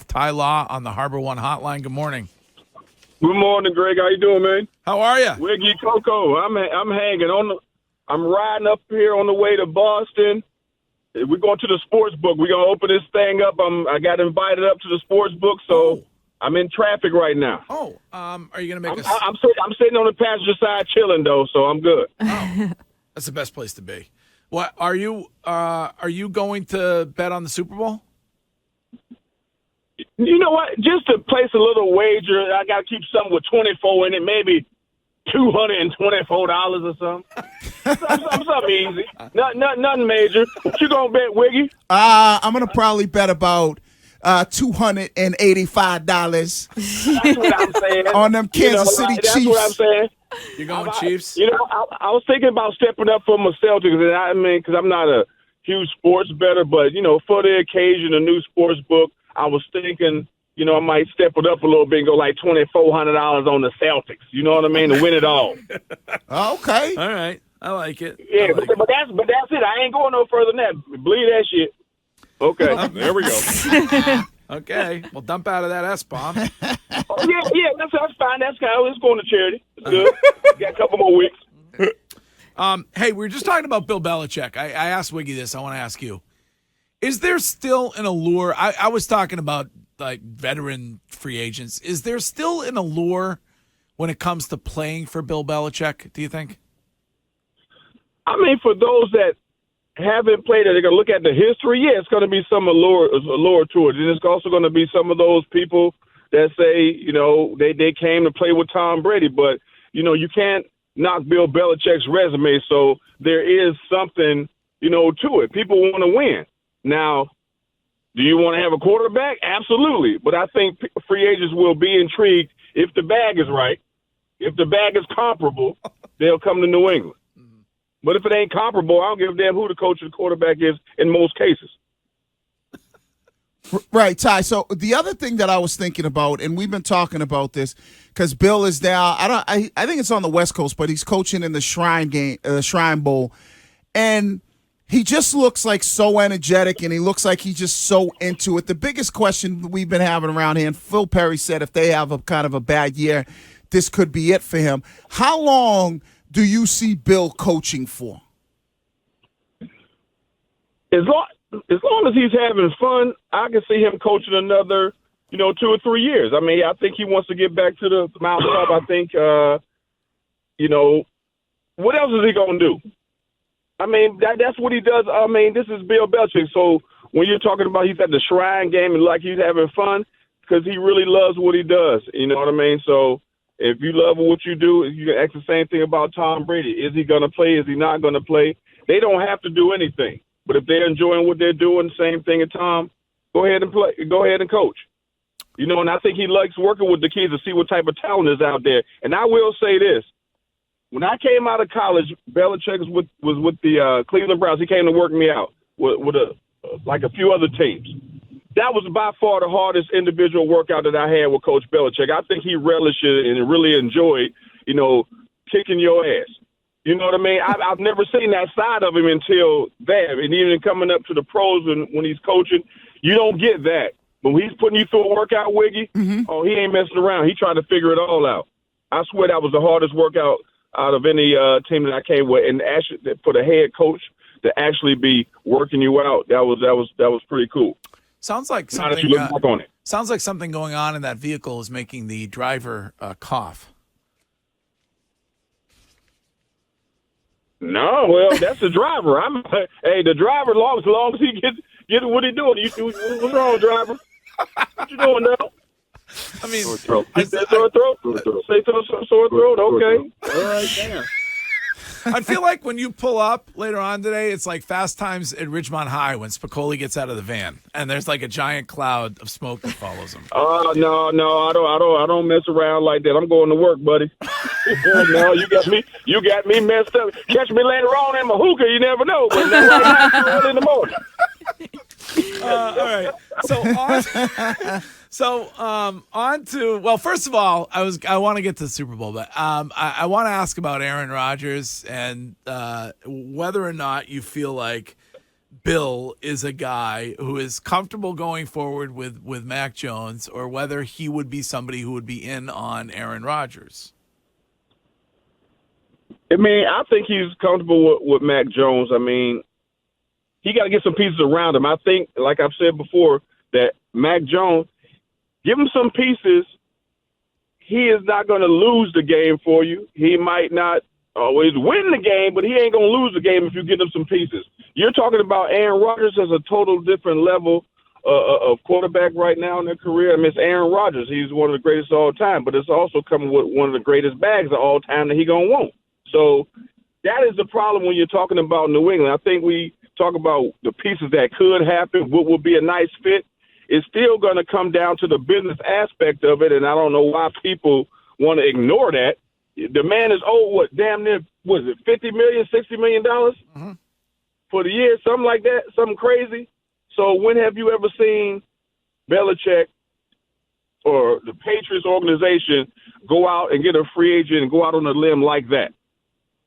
Ty Law on the Harbor One Hotline. Good morning. Good morning, Greg. How you doing, man? How are you? Wiggy Coco. I'm hanging on. I'm riding up here on the way to Boston. We're going to the sports book. We're gonna open this thing up. I got invited up to the sports book, so I'm in traffic right now. Are you gonna make I'm sitting on the passenger side chilling though, so I'm good. That's the best place to be. What are you going to bet on the Super Bowl? You know what? Just to place a little wager, I got to keep something with 24 in it, maybe $224 or something. something easy. Nothing major. What you gonna bet, Wiggy? I'm gonna probably bet about $285. That's what I'm saying. On them Kansas City Chiefs. That's what I'm saying. You're going Chiefs? I was thinking about stepping up for my Celtics, and I mean, because I'm not a huge sports bettor, but for the occasion, a new sports book, I was thinking, I might step it up a little bit and go like $2,400 on the Celtics. You know what I mean? To win it all. Okay. All right. I like it. Yeah, but that's it. I ain't going no further than that. Believe that shit. Okay, there we go. Okay. Well, dump out of that S-bomb. Yeah, that's fine. That's kind of, it's going to charity. It's good. Got a couple more weeks. Hey, we were just talking about Bill Belichick. I asked Wiggy this. I want to ask you. Is there still an allure? I was talking about like veteran free agents. Is there still an allure when it comes to playing for Bill Belichick, do you think? I mean, for those that haven't played it, they're going to look at the history. Yeah, it's going to be some allure to it. And it's also going to be some of those people that say, they came to play with Tom Brady. But, you can't knock Bill Belichick's resume. So there is something, to it. People want to win. Now, do you want to have a quarterback? Absolutely. But I think free agents will be intrigued if the bag is right. If the bag is comparable, they'll come to New England. But if it ain't comparable, I don't give a damn who the coach or the quarterback is in most cases. Right, Ty. So the other thing that I was thinking about, and we've been talking about this, because Bill is down. I think it's on the West Coast, but he's coaching in the Shrine Bowl, and he just looks like so energetic, and he looks like he's just so into it. The biggest question we've been having around here, and Phil Perry said if they have a kind of a bad year, this could be it for him. How long do you see Bill coaching for? As long as he's having fun, I can see him coaching another, 2 or 3 years. I mean, I think he wants to get back to the mountaintop. I think, what else is he going to do? I mean, that's what he does. I mean, this is Bill Belichick. So when you're talking about he's at the Shrine game and like he's having fun, because he really loves what he does. You know what I mean? So if you love what you do, you can ask the same thing about Tom Brady. Is he going to play? Is he not going to play? They don't have to do anything. But if they're enjoying what they're doing, same thing at Tom, go ahead and play. Go ahead and coach. And I think he likes working with the kids to see what type of talent is out there. And I will say this. When I came out of college, Belichick was with the Cleveland Browns. He came to work me out with a few other teams. That was by far the hardest individual workout that I had with Coach Belichick. I think he relished it and really enjoyed, kicking your ass. You know what I mean? I've never seen that side of him until that. And even coming up to the pros and when he's coaching, you don't get that. But when he's putting you through a workout, Wiggy, he ain't messing around. He tried to figure it all out. I swear that was the hardest workout out of any team that I came with. And actually, for the head coach to actually be working you out, that was pretty cool. Sounds like something. Now that you look back on it. Sounds like something going on in that vehicle is making the driver cough. No, well, that's the driver. The driver, as long as he gets what he doing. What's wrong, driver? What you doing now? I mean, sore throat. Sore throat. Say sore throat. Okay. All right, damn. I feel like when you pull up later on today, it's like Fast Times at Ridgemont High when Spicoli gets out of the van, and there's like a giant cloud of smoke that follows him. No, I don't mess around like that. I'm going to work, buddy. No, you got me messed up. Catch me later on in my hookah, you never know. But no, right now, early in the morning. All right. So on to, well, first of all, I want to get to the Super Bowl, but I want to ask about Aaron Rodgers and whether or not you feel like Bill is a guy who is comfortable going forward with Mac Jones, or whether he would be somebody who would be in on Aaron Rodgers. I mean, I think he's comfortable with Mac Jones. I mean, he got to get some pieces around him. I think, like I've said before, that Mac Jones, give him some pieces. He is not going to lose the game for you. He might not always win the game, but he ain't going to lose the game if you give him some pieces. You're talking about Aaron Rodgers as a total different level of quarterback right now in their career. I mean, it's Aaron Rodgers. He's one of the greatest of all time, but it's also coming with one of the greatest bags of all time that he going to want. So that is the problem when you're talking about New England. I think we talk about the pieces that could happen, what would be a nice fit. It's still going to come down to the business aspect of it, and I don't know why people want to ignore that. The man is owed, damn near, was it $50 million, $60 million for the year, something like that, something crazy. So when have you ever seen Belichick or the Patriots organization go out and get a free agent and go out on a limb like that?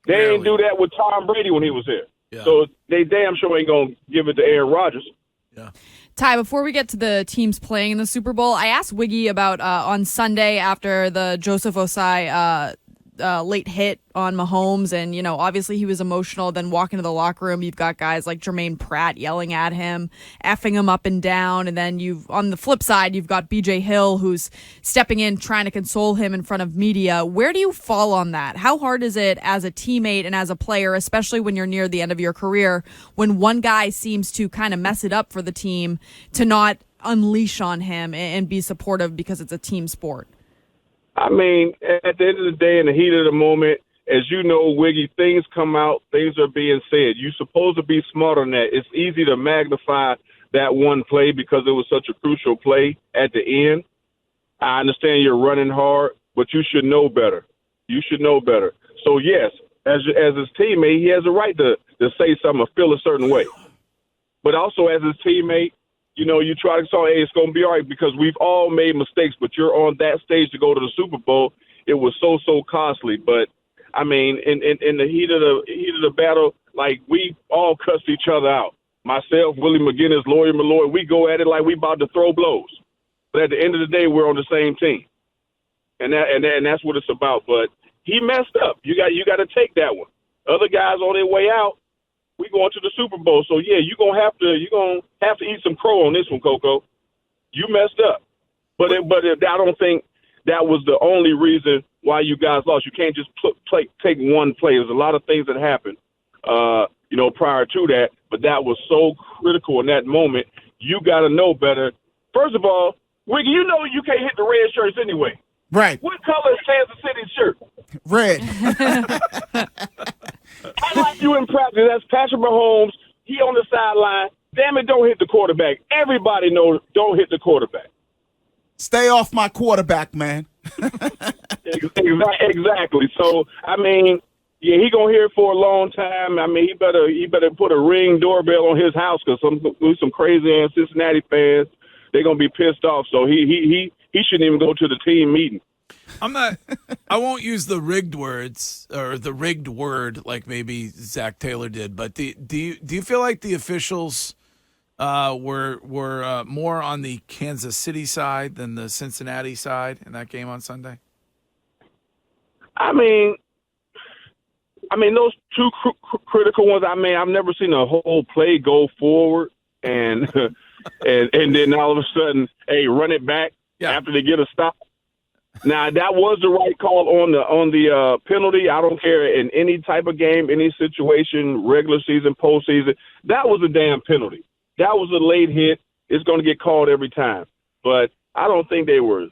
They ain't do that with Tom Brady when he was here. Yeah. So they damn sure ain't going to give it to Aaron Rodgers. Yeah. Ty, before we get to the teams playing in the Super Bowl, I asked Wiggy about on Sunday after the Joseph Ossai late hit on Mahomes, and obviously he was emotional. Then walking to the locker room, you've got guys like Jermaine Pratt yelling at him, effing him up and down, and then on the flip side, you've got BJ Hill who's stepping in trying to console him in front of media. Where do you fall on that? How hard is it as a teammate and as a player, especially when you're near the end of your career, when one guy seems to kind of mess it up for the team, to not unleash on him and be supportive because it's a team sport? I mean, at the end of the day, in the heat of the moment, as you know, Wiggy, things come out, things are being said. You're supposed to be smart on that. It's easy to magnify that one play because it was such a crucial play at the end. I understand you're running hard, but you should know better. You should know better. So, yes, as his teammate, he has a right to say something or feel a certain way. But also as his teammate, you try to say, hey, it's going to be all right, because we've all made mistakes, but you're on that stage to go to the Super Bowl. It was so costly. But, I mean, in the heat of the battle, like, we all cussed each other out. Myself, Willie McGinnis, Lawyer Malloy, we go at it like we about to throw blows. But at the end of the day, we're on the same team. And that's what it's about. But he messed up. You got to take that one. Other guys on their way out, we going to the Super Bowl. So yeah, you're gonna have to eat some crow on this one, Coco. You messed up. But I don't think that was the only reason why you guys lost. You can't just take one play. There's a lot of things that happened prior to that, but that was so critical in that moment. You gotta know better. First of all, Wiggy, you can't hit the red shirts anyway. Right. What color is Kansas City's shirt? Red. I like you in practice. That's Patrick Mahomes. He on the sideline. Damn it, don't hit the quarterback. Everybody knows don't hit the quarterback. Stay off my quarterback, man. Exactly. So, I mean, yeah, he going to hear it for a long time. I mean, he better put a Ring doorbell on his house, because some crazy-ass Cincinnati fans, they're going to be pissed off. So he shouldn't even go to the team meeting. I won't use the rigged words or the rigged word like maybe Zach Taylor did, but do you feel like the officials were more on the Kansas City side than the Cincinnati side in that game on Sunday? I mean those two critical ones. I mean, I've never seen a whole play go forward and then all of a sudden, hey, run it back after they get a stop. Now, that was the right call on the penalty. I don't care in any type of game, any situation, regular season, postseason. That was a damn penalty. That was a late hit. It's going to get called every time. But I don't think they were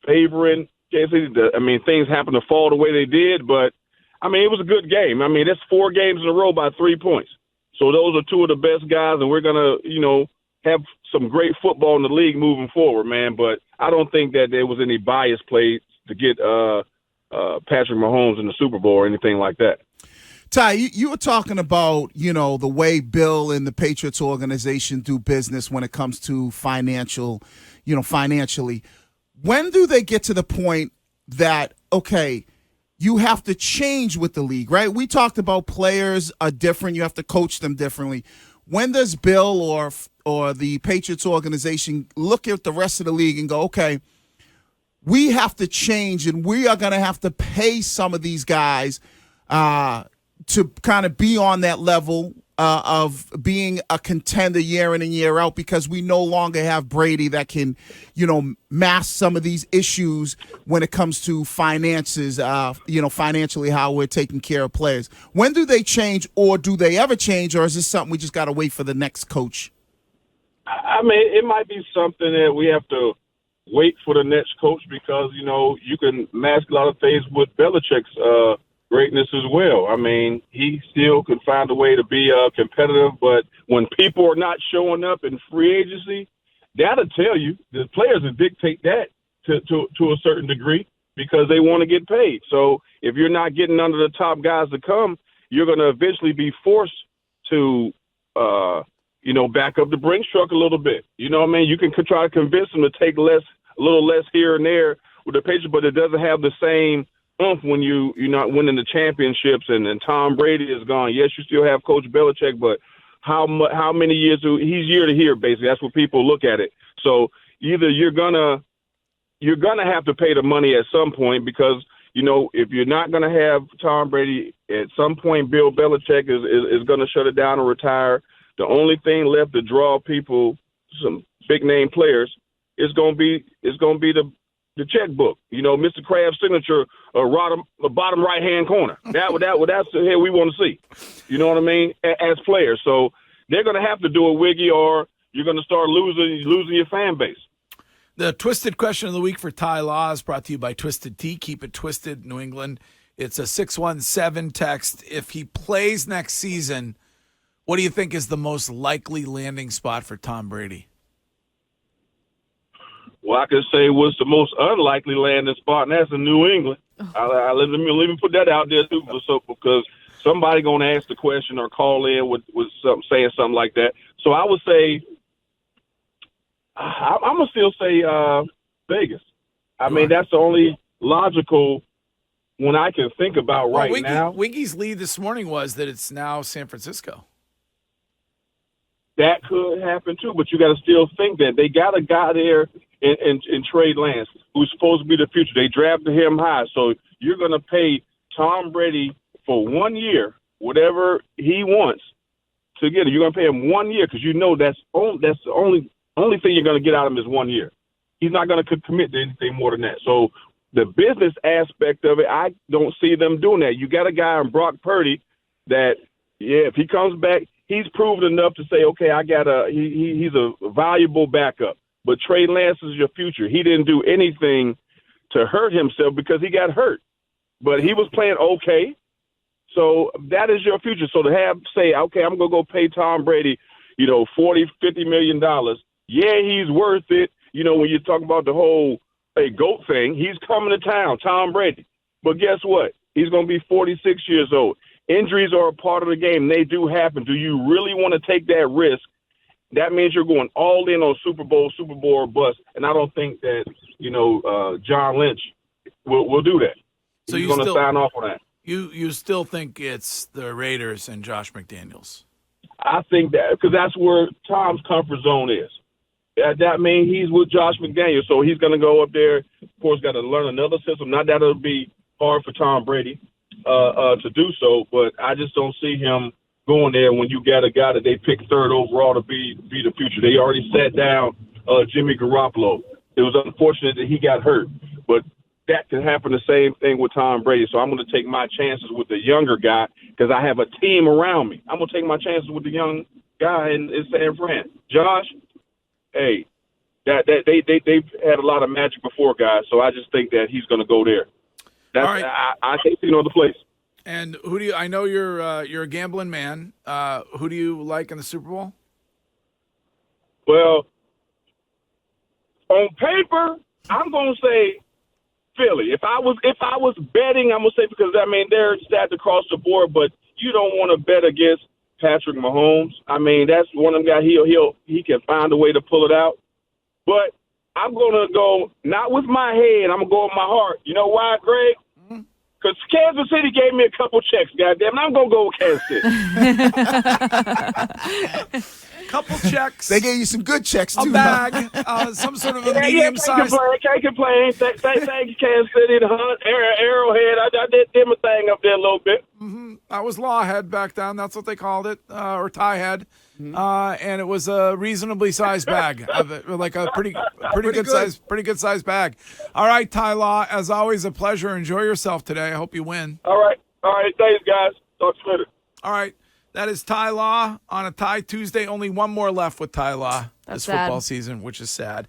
favoring Kansas City. I mean, things happened to fall the way they did. But, I mean, it was a good game. I mean, that's 4 games in a row by 3 points. So those are 2 of the best guys, and we're going to, have some great football in the league moving forward, man. But I don't think that there was any bias played to get Patrick Mahomes in the Super Bowl or anything like that. Ty, you were talking about, the way Bill and the Patriots organization do business when it comes to financially. When do they get to the point that, okay, you have to change with the league, right? We talked about players are different. You have to coach them differently. when does Bill or the Patriots organization look at the rest of the league and go, okay, we have to change and we are going to have to pay some of these guys to kind of be on that level of being a contender year in and year out, because we no longer have Brady that can, mask some of these issues when it comes to finances, financially, how we're taking care of players. When do they change, or do they ever change, or is this something we just got to wait for the next coach? I mean, it might be something that we have to wait for the next coach, because, you can mask a lot of things with Belichick's greatness as well. I mean, he still can find a way to be competitive, but when people are not showing up in free agency, that'll tell you. The players will dictate that to a certain degree, because they want to get paid. So if you're not getting under the top guys to come, you're going to eventually be forced to, back up the Brinks truck a little bit. You know what I mean? You can try to convince them to take a little less here and there with the Patriots, but it doesn't have the same oomph when you're not winning the championships and Tom Brady is gone. Yes, you still have Coach Belichick, but how many years he's year to year, basically. That's what people look at it. So either you're gonna have to pay the money at some point, because if you're not gonna have Tom Brady, at some point Bill Belichick is gonna shut it down or retire. The only thing left to draw people, some big name players, is gonna be the checkbook. Mr. Kraft's signature, bottom right hand corner. That's the head we want to see. You know what I mean? As players, so they're going to have to do it, Wiggy, or you're going to start losing your fan base. The Twisted Question of the Week for Ty Law is brought to you by Twisted Tea. Keep it twisted, New England. It's a 617 text. If he plays next season, what do you think is the most likely landing spot for Tom Brady? Well, I could say what's the most unlikely landing spot, and that's in New England. Let me put that out there too, because somebody going to ask the question or call in with saying something like that. So I would say, I'm gonna still say Vegas. I mean, that's the only logical one I can think about now. Wiggy's lead this morning was that it's now San Francisco. That could happen too, but you got to still think that they got a guy there in Trey Lance who's supposed to be the future. They drafted him high, so you're going to pay Tom Brady for 1 year, whatever he wants to get it. You're going to pay him 1 year, because that's the only thing you're going to get out of him is 1 year. He's not going to commit to anything more than that. So the business aspect of it, I don't see them doing that. You got a guy in Brock Purdy that, if he comes back, he's proven enough to say, okay, he's a valuable backup. But Trey Lance is your future. He didn't do anything to hurt himself because he got hurt. But he was playing okay. So that is your future. So to say, okay, I'm going to go pay Tom Brady, $40, $50 million. Yeah, he's worth it. When you talk about the whole GOAT thing, he's coming to town, Tom Brady. But guess what? He's going to be 46 years old. Injuries are a part of the game. They do happen. Do you really want to take that risk? That means you're going all in on Super Bowl or bust. And I don't think that, John Lynch will do that. So he's going to sign off on that. You still think it's the Raiders and Josh McDaniels? I think that, because that's where Tom's comfort zone is. That means he's with Josh McDaniels. So he's going to go up there. Of course, got to learn another system. Not that it'll be hard for Tom Brady to do so, but I just don't see him going there when you got a guy that they picked third overall to be the future. They already sat down Jimmy Garoppolo. It was unfortunate that he got hurt, but that can happen the same thing with Tom Brady. So I'm going to take my chances with the younger guy, because I have a team around me. I'm going to take my chances with the young guy in San Fran. Josh, hey, they've had a lot of magic before, guys, so I just think that he's going to go there. All right. I can't see no other place. And who do you? I know you're a gambling man. Who do you like in the Super Bowl? Well, on paper, I'm going to say Philly. If I was betting, I'm going to say, because they're stacked across the board, but you don't want to bet against Patrick Mahomes. That's one of them guys. He can find a way to pull it out. But I'm going to go not with my head. I'm going to go with my heart. You know why, Greg? Because Kansas City gave me a couple checks, goddamn. I'm going to go with Kansas City. Couple checks. They gave you some good checks, a too. bag, some sort of a medium size. Can't complain. Thank you, Kansas City, the Hunt, Arrowhead. I did them a thing up there a little bit. That was Lawhead back then. That's what they called it, or Tie Head. And it was a reasonably sized bag, like a pretty good size bag. All right, Ty Law, as always, a pleasure. Enjoy yourself today. I hope you win. All right. Thanks, guys. Talk to you later. All right. That is Ty Law on a Tie Tuesday. Only one more left with Ty Law this football season, which is sad.